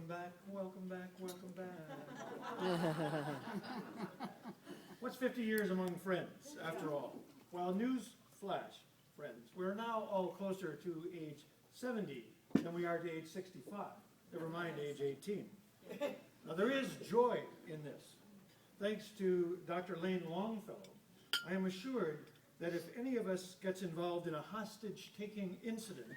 back, welcome back, welcome back. What's 50 years among friends, after all? Well, news flash, friends. We're now all closer to age 70 than we are to age 65. Never mind age 18. Now, there is joy in this. Thanks to Dr. Lane Longfellow, I am assured that if any of us gets involved in a hostage-taking incident,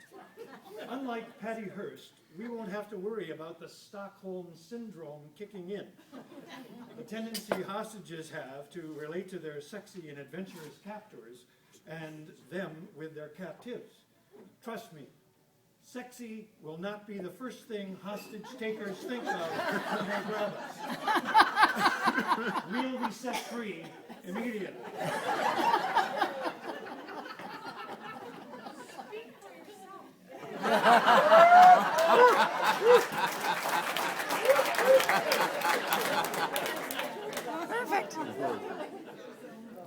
unlike Patty Hearst, we won't have to worry about the Stockholm Syndrome kicking in. The tendency hostages have to relate to their sexy and adventurous captors and them with their captives. Trust me, sexy will not be the first thing hostage takers think of when they grab us. We'll be set free immediately. Perfect.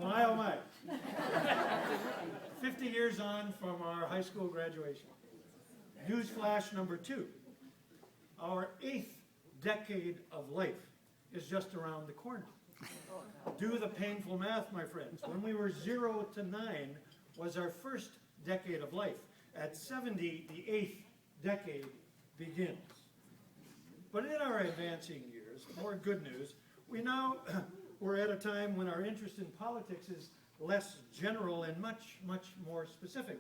My oh my. 50 years on from our high school graduation. Newsflash number 2. Our 8th decade of life is just around the corner. Do the painful math, my friends. When we were 0 to 9 was our first decade of life. At 70, the 8th decade begins. But in our advancing years, more good news, we're at a time when our interest in politics is less general and much, much more specific.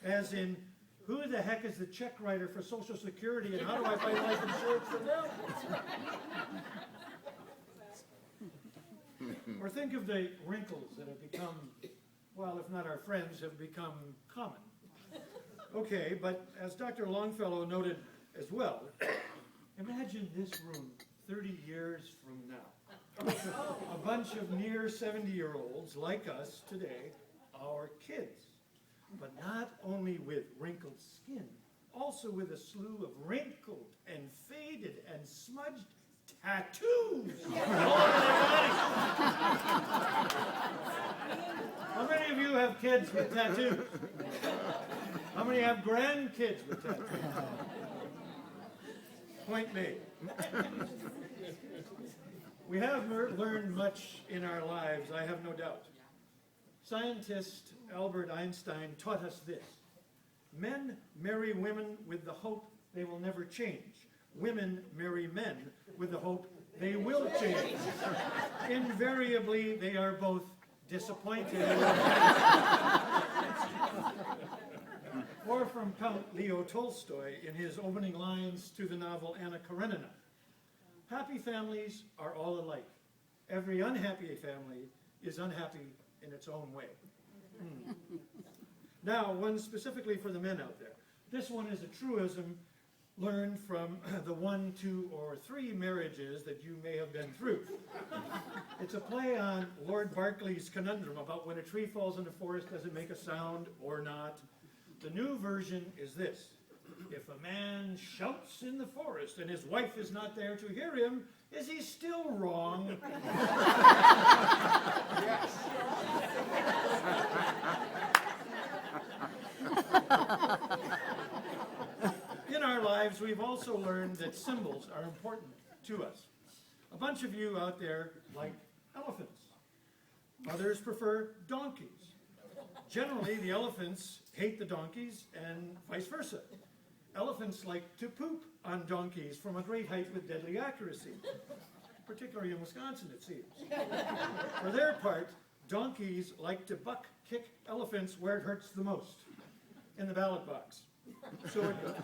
As in, who the heck is the check writer for Social Security and how do I buy life insurance for them? Or think of the wrinkles that have become, well, if not our friends, have become common. Okay, but as Dr. Longfellow noted as well, imagine this room 30 years from now. A bunch of near 70-year-olds like us today, our kids. But not only with wrinkled skin, also with a slew of wrinkled and faded and smudged tattoos all over their bodies. How many of you have kids with tattoos? How many have grandkids with tattoos? Point made. We have learned much in our lives, I have no doubt. Scientist Albert Einstein taught us this. Men marry women with the hope they will never change. Women marry men with the hope they will change. Invariably, they are both disappointed. Or from Count Leo Tolstoy in his opening lines to the novel Anna Karenina. Happy families are all alike. Every unhappy family is unhappy in its own way. Now, one specifically for the men out there. This one is a truism learned from the 1, 2, or 3 marriages that you may have been through. It's a play on Lord Berkeley's conundrum about when a tree falls in the forest, does it make a sound or not? The new version is this. If a man shouts in the forest and his wife is not there to hear him, is he still wrong? Yes. In our lives, we've also learned that symbols are important to us. A bunch of you out there like elephants. Others prefer donkeys. Generally, the elephants hate the donkeys and vice versa. Elephants like to poop on donkeys from a great height with deadly accuracy, particularly in Wisconsin, it seems. For their part, donkeys like to buck kick elephants where it hurts the most, in the ballot box. So it goes.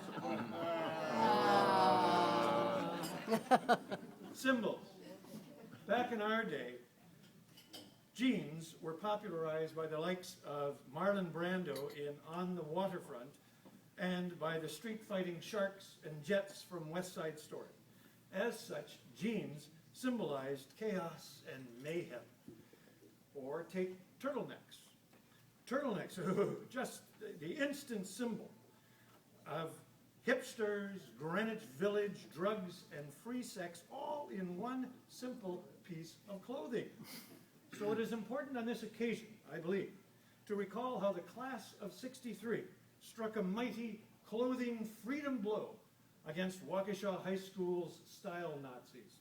Symbols. Back in our day, jeans were popularized by the likes of Marlon Brando in On the Waterfront and by the street-fighting sharks and jets from West Side Story. As such, jeans symbolized chaos and mayhem. Or take turtlenecks. Turtlenecks, just the instant symbol of hipsters, Greenwich Village, drugs, and free sex, all in one simple piece of clothing. So it is important on this occasion, I believe, to recall how the class of '63 struck a mighty clothing freedom blow against Waukesha High School's style Nazis.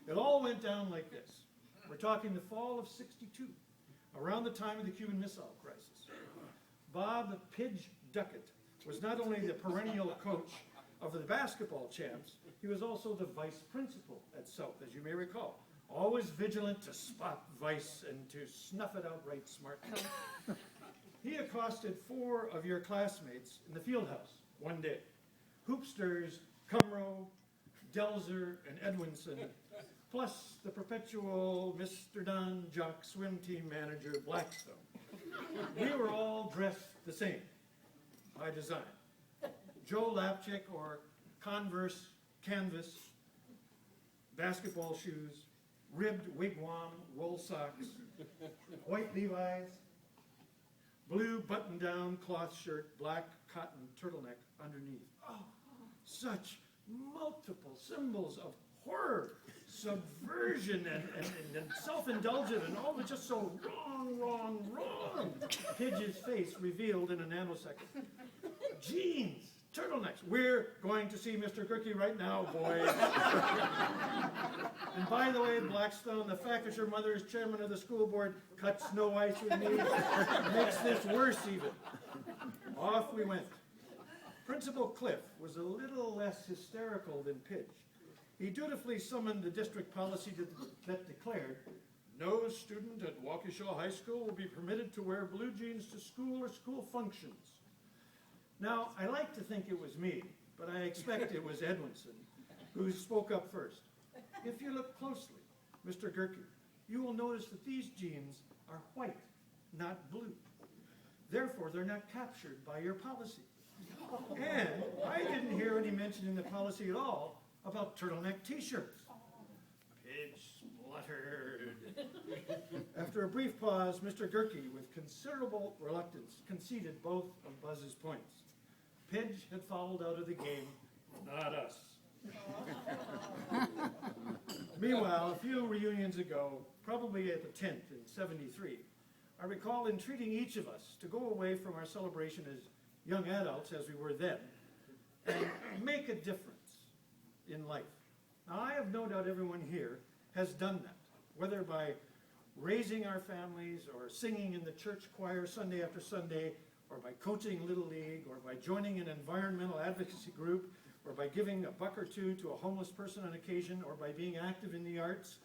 It all went down like this. We're talking the fall of '62, around the time of the Cuban Missile Crisis. Bob Pidge Duckett was not only the perennial coach of the basketball champs, he was also the vice principal at South, as you may recall. Always vigilant to spot vice and to snuff it out right smart. He accosted 4 of your classmates in the field house one day. Hoopsters Cumro, Delzer, and Edwinson, plus the perpetual Mr. Don Jock swim team manager Blackstone. We were all dressed the same, by design. Joe Lapchick or Converse canvas, basketball shoes, ribbed wigwam wool socks, white Levi's, blue button-down cloth shirt, black cotton turtleneck underneath. Oh, such multiple symbols of horror, subversion, and self-indulgent, and all was just so wrong. Pidge's face revealed in a nanosecond. Jeans, turtlenecks. We're going to see Mr. Gerke right now, boys. And by the way, Blackstone, the fact that your mother is chairman of the school board cuts no ice with me, makes this worse even. Off we went. Principal Cliff was a little less hysterical than Pidge. He dutifully summoned the district policy that declared, no student at Waukesha High School will be permitted to wear blue jeans to school or school functions. Now, I like to think it was me, but I expect it was Edwinson who spoke up first. If you look closely, Mr. Gerke, you will notice that these jeans are white, not blue. Therefore, they're not captured by your policy. And I didn't hear any mention in the policy at all about turtleneck t-shirts. Pidge spluttered. After a brief pause, Mr. Gerke, with considerable reluctance, conceded both of Buzz's points. Pidge had fouled out of the game, not us. Meanwhile, a few reunions ago, probably at the 10th in '73, I recall entreating each of us to go away from our celebration as young adults, as we were then, and make a difference in life. Now, I have no doubt everyone here has done that, whether by raising our families or singing in the church choir Sunday after Sunday, or by coaching Little League, or by joining an environmental advocacy group, or by giving a buck or two to a homeless person on occasion, or by being active in the arts,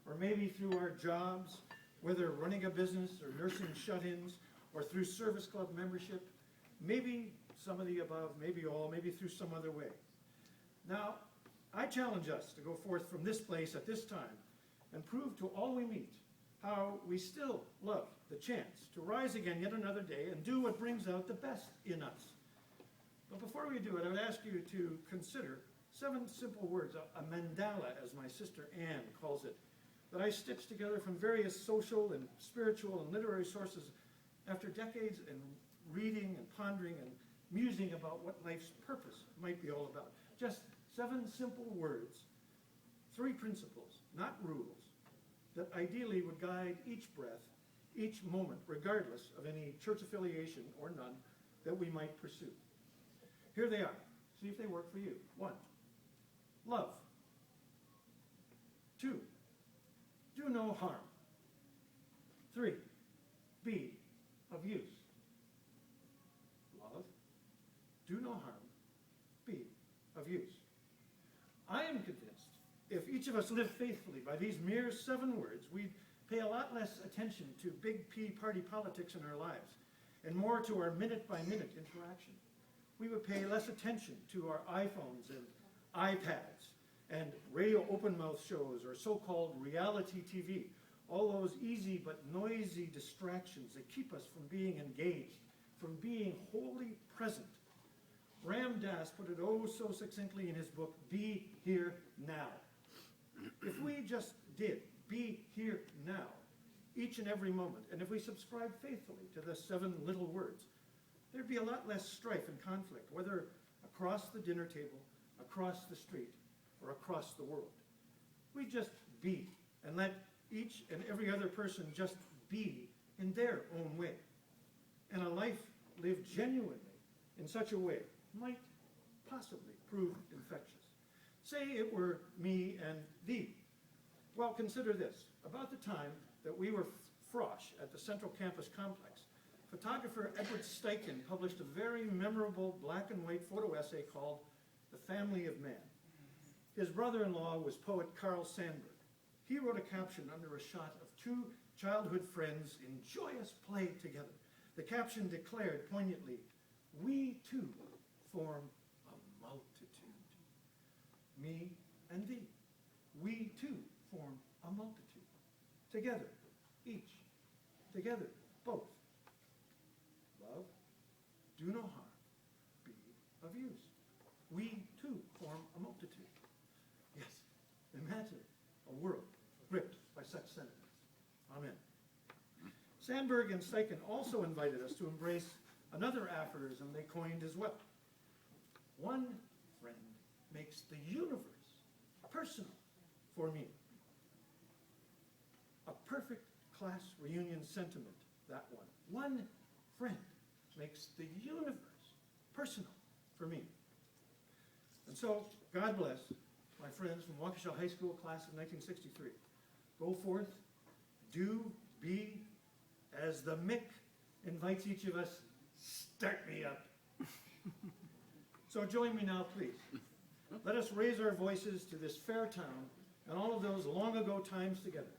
or maybe through our jobs, whether running a business or nursing shut-ins, or through service club membership, maybe some of the above, maybe all, maybe through some other way. Now, I challenge us to go forth from this place at this time and prove to all we meet how we still love the chance to rise again yet another day and do what brings out the best in us. But before we do it, I would ask you to consider 7 simple words, a mandala, as my sister Anne calls it, that I stitched together from various social and spiritual and literary sources after decades in reading and pondering and musing about what life's purpose might be all about. Just 7 simple words, 3 principles, not rules, that ideally would guide each breath, each moment, regardless of any church affiliation or none that we might pursue. Here they are. See if they work for you. 1, love. 2, do no harm. 3, be of use. Love, do no harm, be of use. I am convinced if each of us lived faithfully by these mere 7 words, we'd pay a lot less attention to big P party politics in our lives and more to our minute-by-minute interaction. We would pay less attention to our iPhones and iPads and radio open-mouth shows or so-called reality TV, all those easy but noisy distractions that keep us from being engaged, from being wholly present. Ram Dass put it oh so succinctly in his book, Be Here Now. If we just did be here now, each and every moment, and if we subscribe faithfully to the 7 little words, there'd be a lot less strife and conflict, whether across the dinner table, across the street, or across the world. We just be, and let each and every other person just be in their own way. And a life lived genuinely in such a way might possibly prove infectious. Say it were me and thee. Well, consider this. About the time that we were frosh at the Central Campus Complex, photographer Edward Steichen published a very memorable black and white photo essay called The Family of Man. His brother-in-law was poet Carl Sandburg. He wrote a caption under a shot of two childhood friends in joyous play together. The caption declared poignantly, "We too form a multitude." Me and thee. We too form a multitude. Together, each. Together, both. Love, do no harm, be of use. We too form a multitude. Yes, imagine a world gripped by such sentiments. Amen. Sandburg and Steichen also invited us to embrace another aphorism they coined as well. One friend makes the universe personal for me. A perfect class reunion sentiment, that one. One friend makes the universe personal for me. And so, God bless my friends from Waukesha High School class of 1963. Go forth, do, be, as the Mick invites each of us, start me up. So join me now, please. Let us raise our voices to this fair town and all of those long ago times together.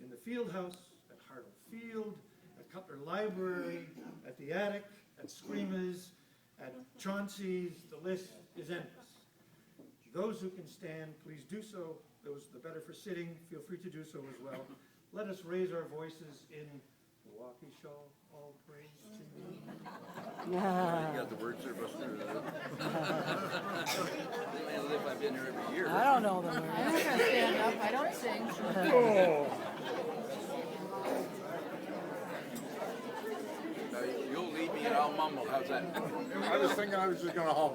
In the field house, at Hartle Field, at Cutler Library, at the Attic, at Screama's, at Chauncey's, the list is endless. Those who can stand, please do so. Those the better for sitting, feel free to do so as well. Let us raise our voices in Waukesha, all praise to you. You got the words there, Buster. As if I've been here every year. I don't know them. I'm not gonna stand up, I don't sing. Now, you'll lead me and I'll mumble. How's that? I was thinking I was just going to hum.